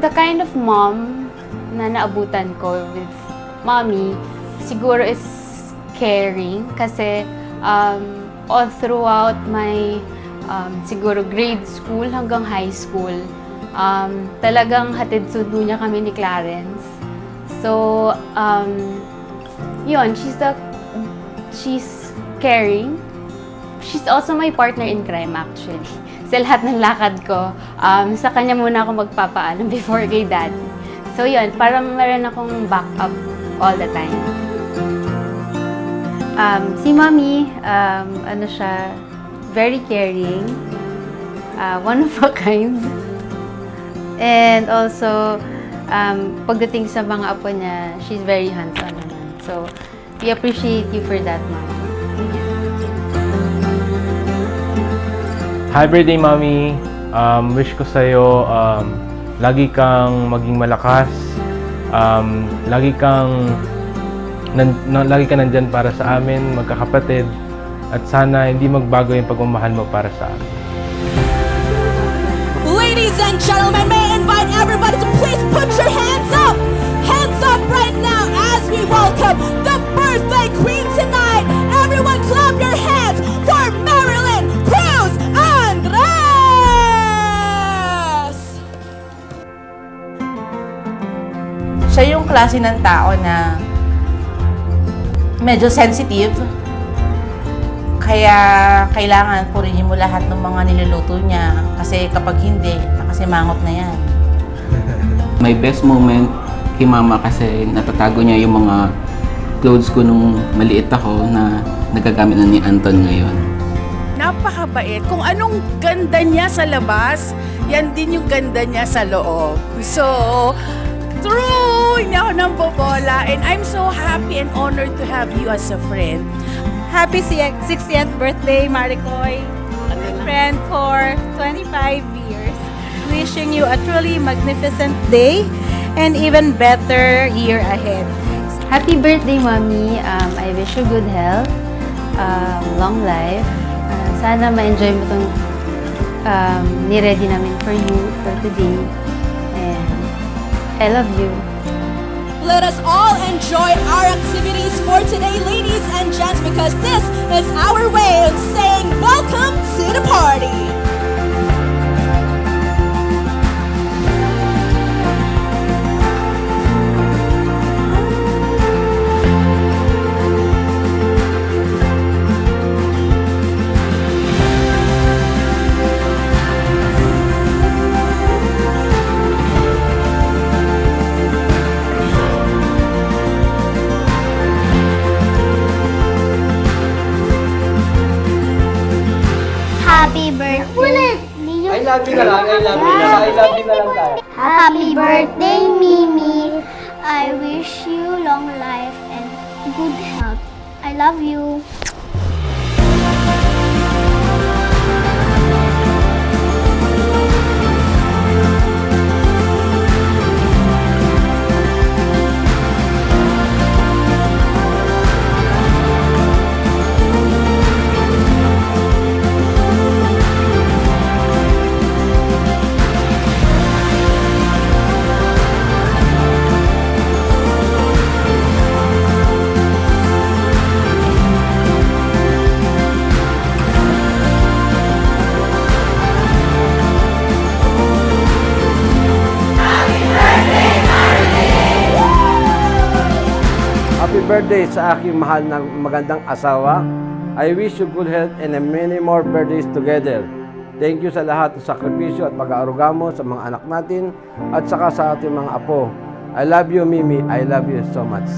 the kind of mom na naabutan ko with mommy, siguro is caring kasi all throughout my siguro grade school hanggang high school, talagang hatid sundo niya kami ni Clarence. So, yun, she's caring. She's also my partner in crime actually. Sa lahat ng lakad ko, sa kanya muna ako magpapaalam before kay daddy. So yun, parang meron akong backup all the time. Si mommy, ano siya, very caring, one of a kind. And also, pagdating sa mga apo niya, she's very hands-on naman. So, we appreciate you for that, mommy. Hi birthday, mommy. Wish ko sa'yo, lagi kang maging malakas, lagi ka nandyan para sa amin, magkakapatid, at sana hindi magbago yung pagmamahal mo para sa amin. Ladies and gentlemen, may I invite everybody to please put your hands up! Hands up right now as we welcome the birthday queen tonight! Everyone clap your hands for Marilyn Cruz Andres! Siya yung klase ng tao na medyo sensitive. Kaya kailangan purihin mo lahat ng mga niluluto niya. Kasi kapag hindi, nakasimangot na yan. My best moment kay mama kasi natatago niya yung mga clothes ko nung maliit ako na nagagamit na ni Anton ngayon. Napakabait. Kung anong ganda niya sa labas, yan din yung ganda niya sa loob. So, true! Hindi ako nang bobola. And I'm so happy and honored to have you as a friend. Happy 60th birthday, Maricoy. Friend for 25 years. Wishing you a truly magnificent day and even better year ahead. Happy birthday, mommy. I wish you good health, long life. Sana ma-enjoy mo itong ni-ready namin for you for today. And I love you. Let us all enjoy our activities for today, ladies and gents, because this is our way of saying welcome to the party. Happy birthday. I love you na lang, I love you na lang, I love you na lang tayo. Happy birthday, Mimi. I wish you long life and good health. I love you. Happy birthday sa aking mahal na magandang asawa. I wish you good health and many more birthdays together. Thank you sa lahat ng sakripisyo at pag-aaruga mo sa mga anak natin at saka sa ating mga apo. I love you, Mimi. I love you so much.